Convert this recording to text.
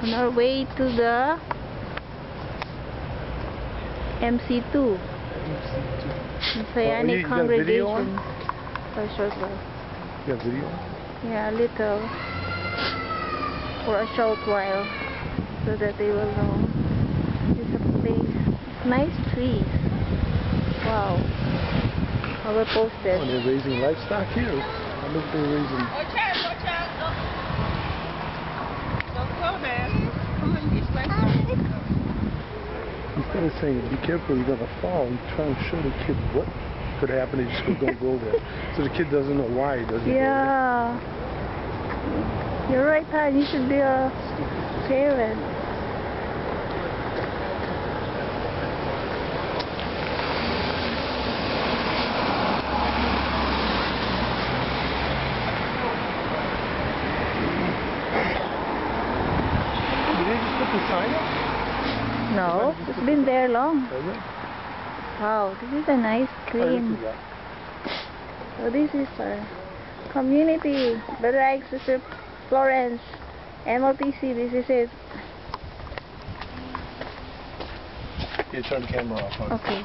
On our way to the MC2, Messianic Congregation. For a short while. You have video? Yeah, a little. For a short while, so that they will know. This is a place. It's nice trees. Wow. I will post it. Oh, they're raising livestock here. I look, they're raising. Watch out, don't go there. Come on, this way. Instead of saying, be careful, you're going to fall, you try and show the kid what could happen if you just don't go there. So the kid doesn't know why he doesn't go there. Yeah. You're right, Han. You should be a parent. Did they just put the sign up? No, it's been there long. Has it? Wow, this is a nice green. So this is our community. Brother Ike, Sister Florence, MLTC, this is it. You turn the camera off. Huh? Okay.